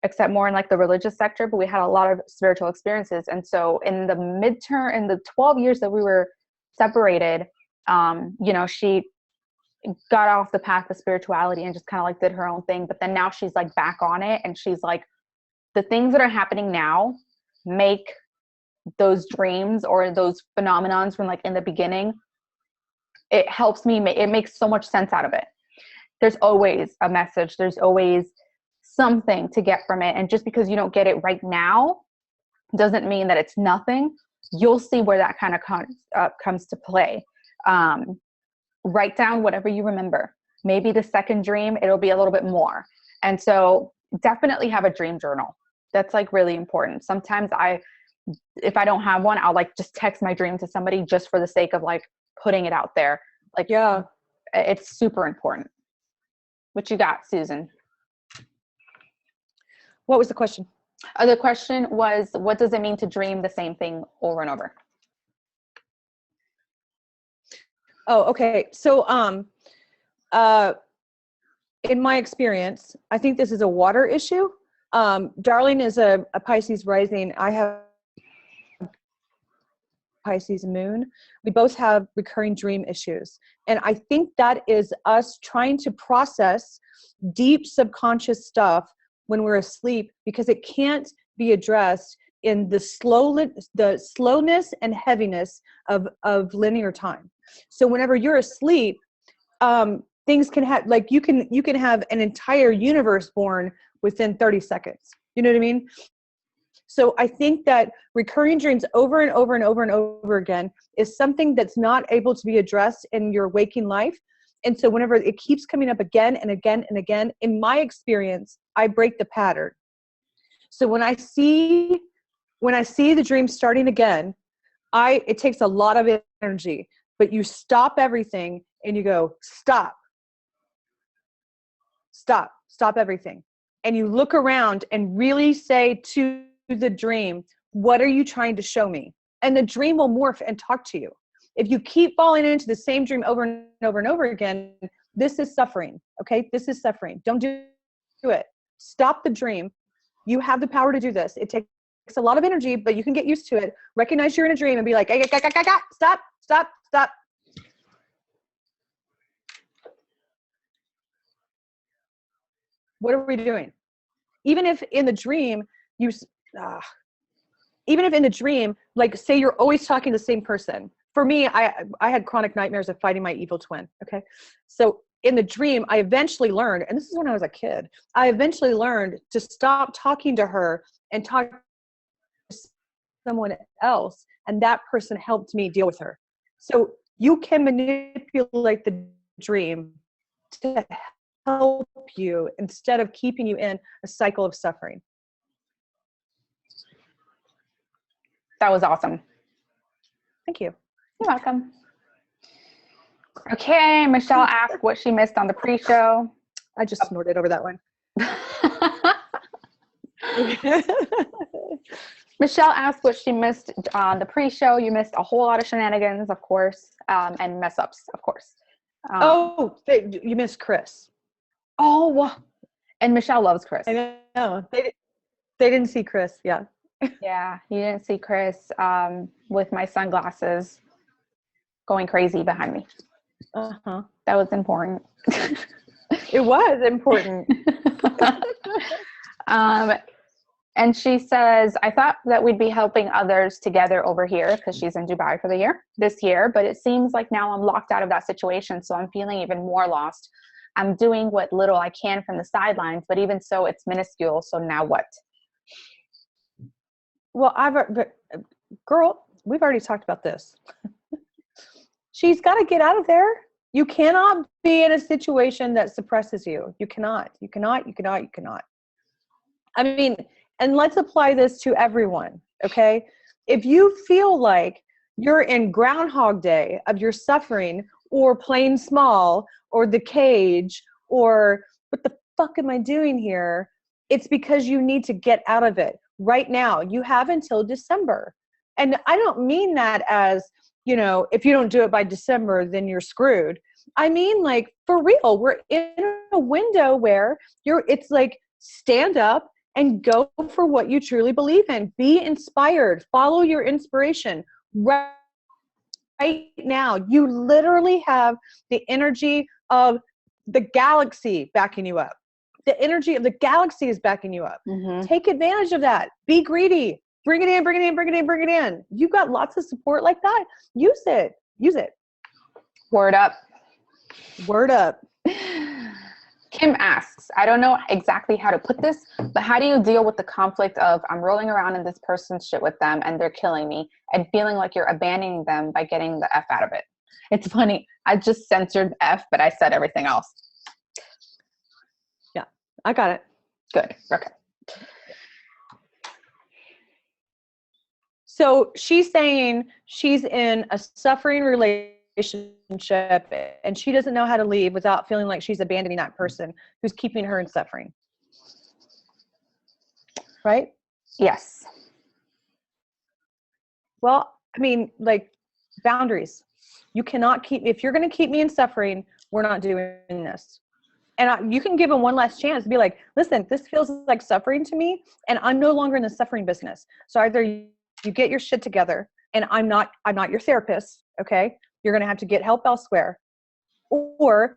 except more in like the religious sector, but we had a lot of spiritual experiences. And so in the 12 years that we were separated, you know, she got off the path of spirituality and just kind of like did her own thing. But then now she's like back on it. And she's like, the things that are happening now make those dreams or those phenomenons from like in the beginning, it helps me it makes so much sense out of it. There's always a message. There's always something to get from it. And just because you don't get it right now doesn't mean that it's nothing. You'll see where that kind of comes to play. Write down whatever you remember. maybe the second dream, it'll be a little bit more. And so definitely have a dream journal. That's like really important. Sometimes if I don't have one, I'll like just text my dream to somebody just for the sake of like putting it out there. Like, Yeah, it's super important. What you got, Susan? what was the question? The question was, what does it mean to dream the same thing over and over? Oh, okay. So, in my experience, I think this is a water issue. Darling is a Pisces rising. I have Pisces moon. We both have recurring dream issues. And I think that is us trying to process deep subconscious stuff when we're asleep, because it can't be addressed in the slowness and heaviness of linear time. So whenever you're asleep, things can have, like, you can have an entire universe born within 30 seconds. You know what I mean? So I think that recurring dreams over and over and over and over again is something that's not able to be addressed in your waking life. And so whenever it keeps coming up again and again and again, in my experience, I break the pattern. So when I see the dream starting again, it takes a lot of energy, but you stop everything and you go, stop everything. And you look around and really say to the dream, what are you trying to show me? And the dream will morph and talk to you. If you keep falling into the same dream over and over and over again, this is suffering. Okay. This is suffering. Don't do it. Stop the dream. You have the power to do this. It takes a lot of energy, but you can get used to it. Recognize you're in a dream and be like, stop. What are we doing? Even if in the dream, like, say you're always talking to the same person. For me, I had chronic nightmares of fighting my evil twin. Okay. So in the dream, I eventually learned, and this is when I was a kid, I eventually learned to stop talking to her and talk to someone else. And that person helped me deal with her. So you can manipulate the dream to help you instead of keeping you in a cycle of suffering. That was awesome. Thank you. You're welcome. Okay, Michelle asked what she missed on the pre-show. I just snorted over that one. Michelle asked what she missed on the pre-show. You missed a whole lot of shenanigans, of course, and mess-ups, of course. You missed Chris. Oh, and Michelle loves Chris. I know. They didn't see Chris. Yeah. Yeah, you didn't see Chris with my sunglasses going crazy behind me. Uh-huh. That was important. It was important. And she says, I thought that we'd be helping others together over here because she's in Dubai for this year, but it seems like now I'm locked out of that situation, so I'm feeling even more lost. I'm doing what little I can from the sidelines, but even so, it's minuscule. So now what? Well, girl, we've already talked about this. She's got to get out of there. You cannot be in a situation that suppresses you. You cannot. I mean, and let's apply this to everyone, okay? If you feel like you're in Groundhog Day of your suffering, or Plain Small, or The Cage, or what the fuck am I doing here? It's because you need to get out of it right now. You have until December. And I don't mean that as, if you don't do it by December, then you're screwed. I mean, like, for real, we're in a window where it's like, stand up and go for what you truly believe in. Be inspired. Follow your inspiration. Right now, you literally have the energy of the galaxy backing you up. The energy of the galaxy is backing you up. Mm-hmm. Take advantage of that. Be greedy. Bring it in. You've got lots of support like that. Use it. Word up. Kim asks, I don't know exactly how to put this, but how do you deal with the conflict of I'm rolling around in this person's shit with them and they're killing me, and feeling like you're abandoning them by getting the F out of it? It's funny. I just censored F, but I said everything else. I got it. Good. Okay. So she's saying she's in a suffering relationship and she doesn't know how to leave without feeling like she's abandoning that person who's keeping her in suffering. Right? Yes. Well, I mean, like, boundaries. You cannot keep, if you're going to keep me in suffering, we're not doing this. And you can give them one last chance to be like, listen, this feels like suffering to me, and I'm no longer in the suffering business. So either you get your shit together, and I'm not your therapist, okay? You're going to have to get help elsewhere, or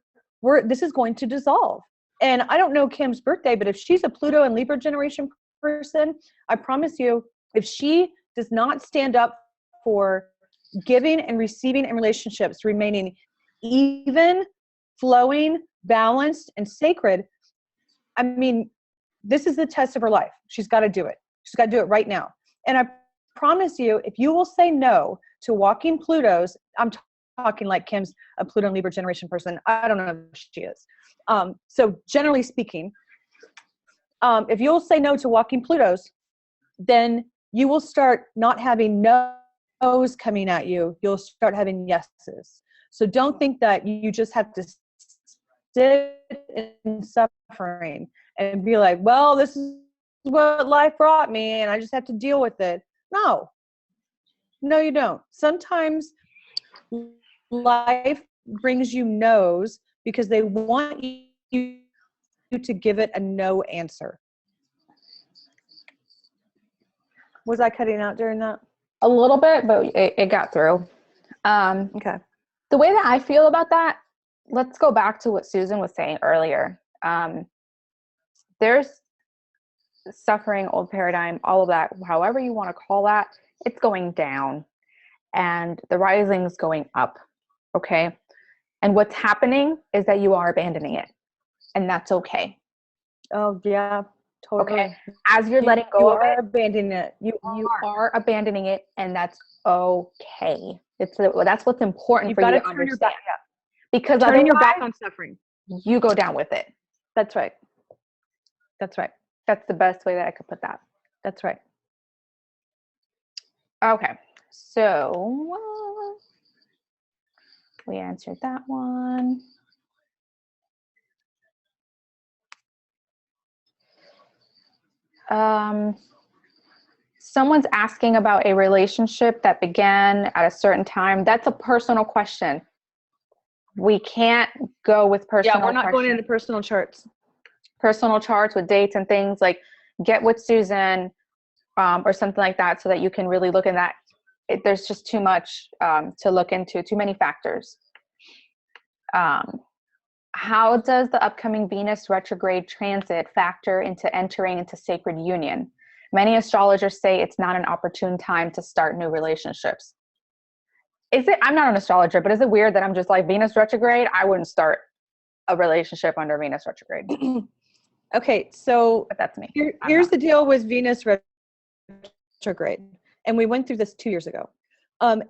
this is going to dissolve. And I don't know Kim's birthday, but if she's a Pluto and Libra generation person, I promise you, if she does not stand up for giving and receiving in relationships, remaining even, flowing, balanced, and sacred, I mean, this is the test of her life. She's got to do it. She's got to do it right now. And I promise you, if you will say no to walking Plutos, I'm talking like Kim's a Pluto and Libra generation person. I don't know if she is. So generally speaking, if you'll say no to walking Plutos, then you will start not having no's coming at you. You'll start having yeses. So don't think that you just have to sit in suffering and be like, well, this is what life brought me and I just have to deal with it. No, you don't. Sometimes life brings you no's because they want you to give it a no answer. Was I cutting out during that? A little bit, but it got through. Okay. The way that I feel about that, let's go back to what Susan was saying earlier. There's suffering, old paradigm, all of that, however you want to call that, it's going down and the rising is going up. Okay. And what's happening is that you are abandoning it, and that's okay. Oh yeah, totally. Okay. As you're letting go of it, abandoning it. You are abandoning it, and that's okay. That's what's important for you to understand. Because turning your back on suffering, you go down with it. That's right. That's right. That's the best way that I could put that. That's right. Okay. So we answered that one. Someone's asking about a relationship that began at a certain time. That's a personal question. We can't go with personal. Yeah, we're not going into personal charts. Personal charts with dates and things. Like, get with Susan or something like that, so that you can really look in that. There's just too much to look into. Too many factors. How does the upcoming Venus retrograde transit factor into entering into sacred union? Many astrologers say it's not an opportune time to start new relationships. I'm not an astrologer, but is it weird that I'm just like, Venus retrograde? I wouldn't start a relationship under Venus retrograde. Okay, so but that's me. Here's the deal with Venus retrograde. And we went through this 2 years ago.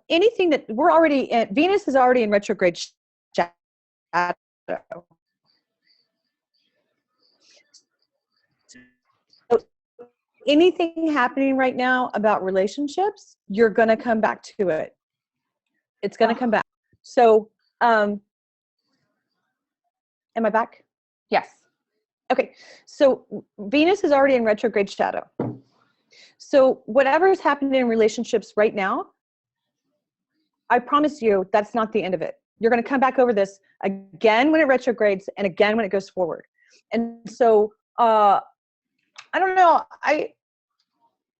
Anything that we're already in, Venus is already in retrograde shadow. So anything happening right now about relationships, you're going to come back to it. It's going to come back. So, am I back? Yes. Okay. So Venus is already in retrograde shadow. So whatever is happening in relationships right now, I promise you that's not the end of it. You're going to come back over this again when it retrogrades and again when it goes forward. And so, I don't know.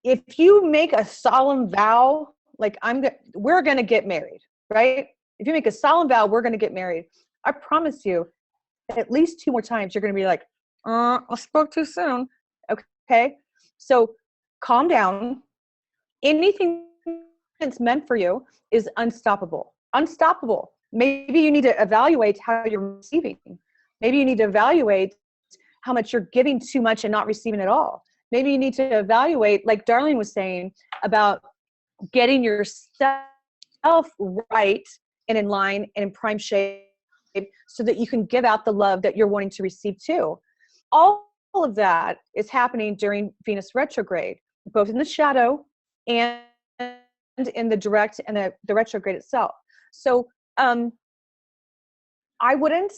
If you make a solemn vow, like we're going to get married, right? If you make a solemn vow, we're going to get married. I promise you at least 2 more times, you're going to be like, I spoke too soon. Okay. So calm down. Anything that's meant for you is unstoppable. Unstoppable. Maybe you need to evaluate how you're receiving. Maybe you need to evaluate how much you're giving too much and not receiving at all. Maybe you need to evaluate, like Darlene was saying, about getting yourself right and in line and in prime shape so that you can give out the love that you're wanting to receive too. All of that is happening during Venus retrograde, both in the shadow and in the direct and the retrograde itself. So I wouldn't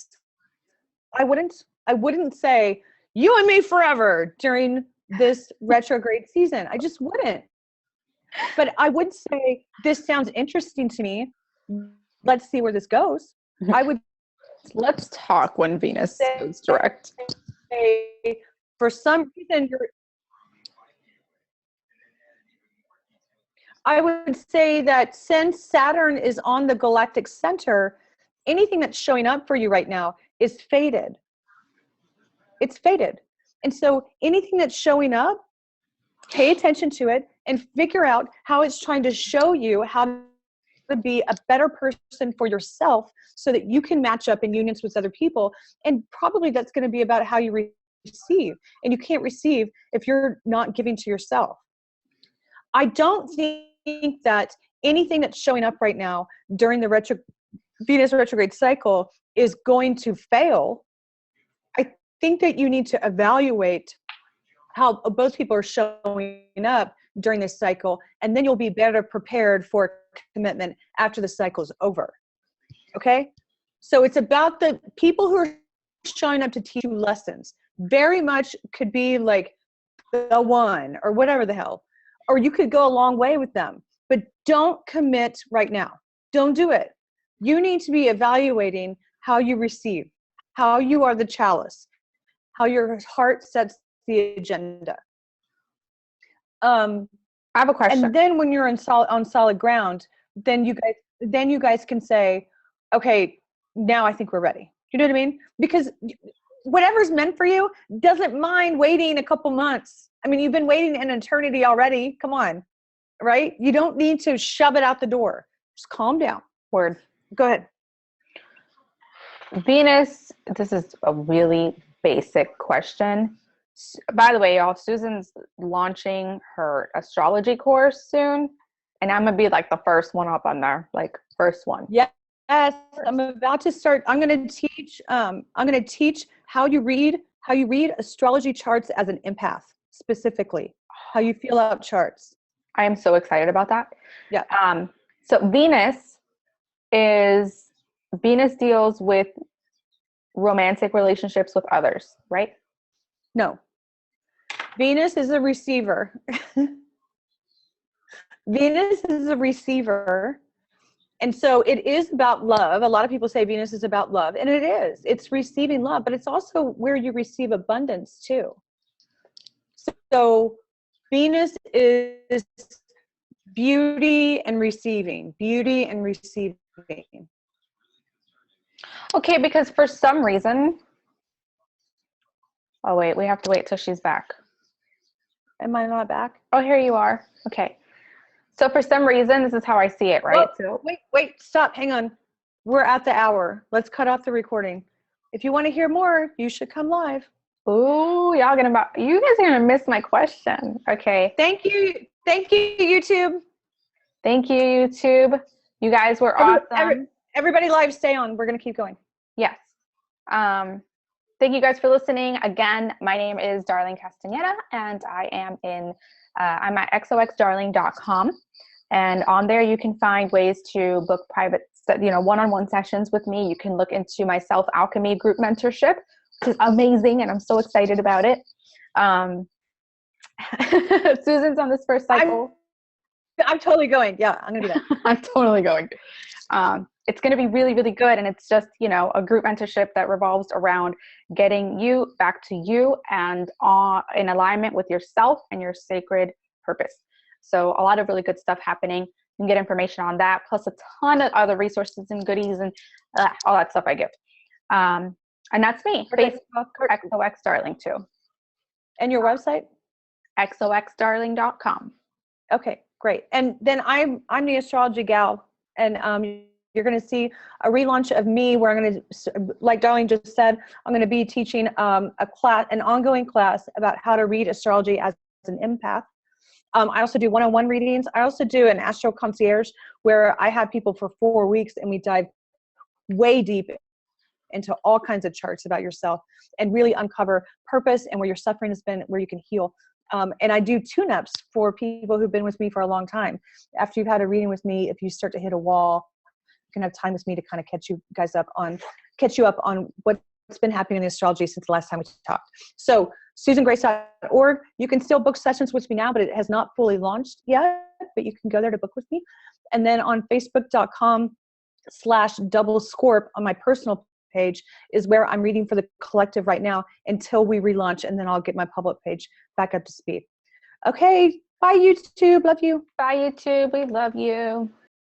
say you and me forever during this retrograde season. I just wouldn't. But I would say, this sounds interesting to me. Let's see where this goes. I would Let's talk when Venus goes direct. say, for some reason, I would say that since Saturn is on the galactic center, anything that's showing up for you right now is fated. It's fated. And so anything that's showing up, pay attention to it and figure out how it's trying to show you how to be a better person for yourself so that you can match up in unions with other people. And probably that's going to be about how you receive. And you can't receive if you're not giving to yourself. I don't think that anything that's showing up right now during the Venus retrograde cycle is going to fail. I think that you need to evaluate how both people are showing up during this cycle, and then you'll be better prepared for commitment after the cycle is over. Okay? So it's about the people who are showing up to teach you lessons. Very much could be like the one or whatever the hell. Or you could go a long way with them, but don't commit right now. Don't do it. You need to be evaluating how you receive, how you are the chalice, how your heart sets the agenda. I have a question. And then when you're on solid ground, then you guys can say, okay, now I think we're ready. You know what I mean? Because whatever's meant for you doesn't mind waiting a couple months. I mean, you've been waiting an eternity already. Come on, right? You don't need to shove it out the door. Just calm down. Word. Go ahead. Venus, this is a really basic question. By the way, y'all, Susan's launching her astrology course soon, and I'm gonna be like the first one up on there, like first one. Yes, I'm about to start. I'm gonna teach how you read astrology charts as an empath, specifically how you feel out charts. I am so excited about that. Yeah. So Venus deals with romantic relationships with others, right? No. Venus is a receiver. Venus is a receiver. And so it is about love. A lot of people say Venus is about love, and it is. It's receiving love, but it's also where you receive abundance too. So Venus is beauty and receiving. Beauty and receiving. Okay, because for some reason, oh wait, we have to wait till she's back. Am I not back? Oh, here you are. Okay. So for some reason, this is how I see it, right? Oh, wait, stop, hang on. We're at the hour. Let's cut off the recording. If you want to hear more, you should come live. Ooh, you guys are gonna miss my question. Okay. Thank you, YouTube. Thank you, YouTube. You guys were awesome. Everybody live, stay on. We're gonna keep going. Yes. Thank you guys for listening. Again, my name is Darling Castaneda, and I am I'm at xoxdarling.com. And on there, you can find ways to book private, one-on-one sessions with me. You can look into my self-alchemy group mentorship, which is amazing, and I'm so excited about it. Susan's on this first cycle. I'm totally going. Yeah, I'm going to do that. I'm totally going. It's going to be really, really good. And it's just, a group mentorship that revolves around getting you back to you and in alignment with yourself and your sacred purpose. So a lot of really good stuff happening. You can get information on that, plus a ton of other resources and goodies and all that stuff I give. And that's me. Facebook, XOX Darling too. And your website? xoxdarling.com. Okay, great. And then I'm the astrology gal, and you're going to see a relaunch of me where I'm going to, like Darling just said, I'm going to be teaching an ongoing class about how to read astrology as an empath. I also do one-on-one readings. I also do an astro concierge where I have people for 4 weeks and we dive way deep into all kinds of charts about yourself and really uncover purpose and where your suffering has been, where you can heal. And I do tune-ups for people who've been with me for a long time. After you've had a reading with me, if you start to hit a wall, you can have time with me to kind of catch you up on what's been happening in the astrology since the last time we talked. So SusanGrace.org, you can still book sessions with me now, but it has not fully launched yet, but you can go there to book with me. And then on Facebook.com/doublescorp on my personal page is where I'm reading for the collective right now until we relaunch, and then I'll get my public page back up to speed. Okay, bye YouTube, love you. Bye YouTube, we love you.